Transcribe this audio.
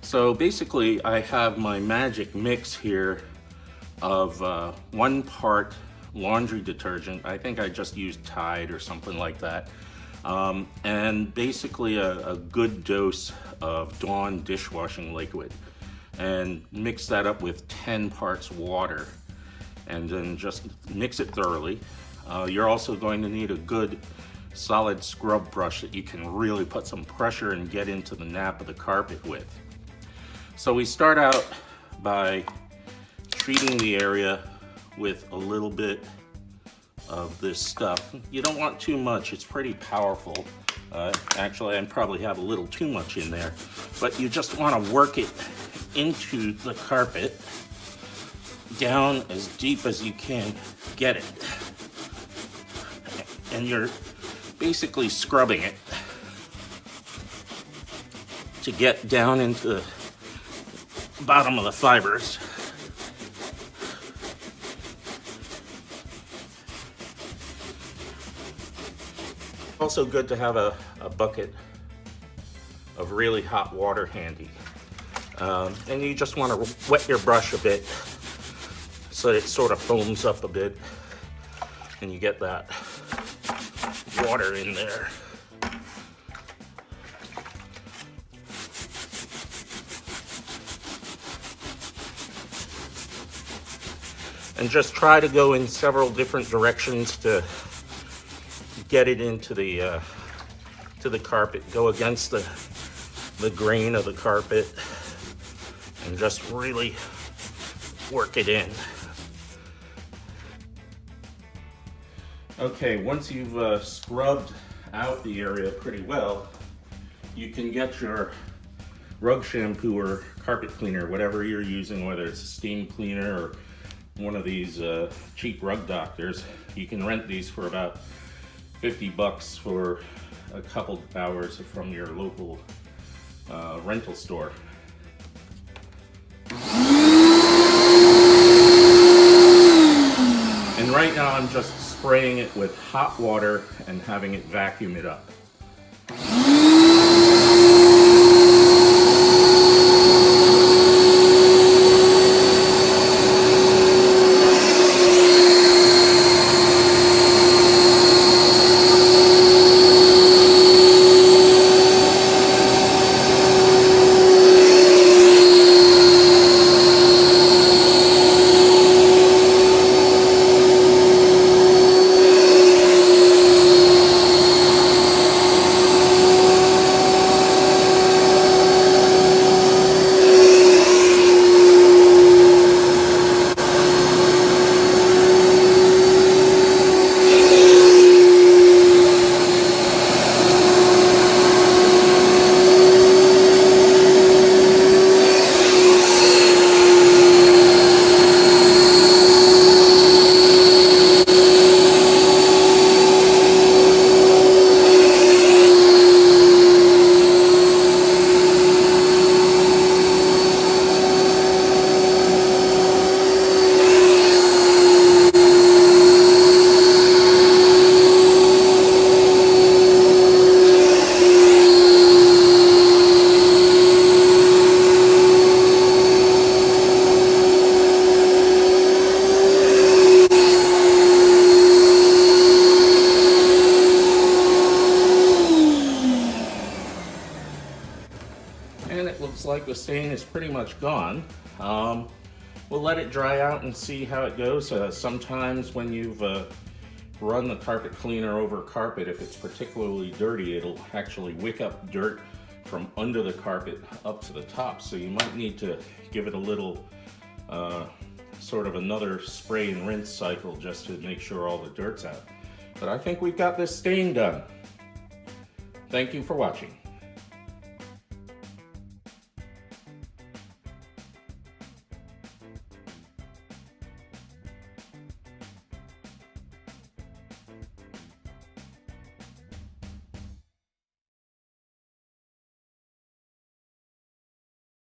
So basically I have my magic mix here of 1 part laundry detergent. I think I just used Tide or something like that. And basically a good dose of Dawn dishwashing liquid. And mix that up with 10 parts water. And then just mix it thoroughly. You're also going to need a good solid scrub brush that you can really put some pressure and get into the nap of the carpet with. So we start out by treating the area with a little bit of this stuff. You don't want too much, it's pretty powerful. Actually, I probably have a little too much in there, but you just want to work it into the carpet down as deep as you can get it. And you're basically scrubbing it to get down into the bottom of the fibers. Also good to have a bucket of really hot water handy. And you just want to wet your brush a bit so that it sort of foams up a bit and you get that water in there. And just try to go in several different directions to get it into the to the carpet. Go against the grain of the carpet and just really work it in. Okay, once you've scrubbed out the area pretty well, you can get your rug shampoo or carpet cleaner, whatever you're using, whether it's a steam cleaner or one of these cheap rug doctors. You can rent these for about $50 for a couple hours from your local rental store. And right now I'm just spraying it with hot water and having it vacuum it up. And it looks like the stain is pretty much gone. We'll let it dry out and see how it goes. Sometimes when you've run the carpet cleaner over carpet, if it's particularly dirty, it'll actually wick up dirt from under the carpet up to the top. So you might need to give it a little sort of another spray and rinse cycle just to make sure all the dirt's out. But I think we've got this stain done. Thank you for watching.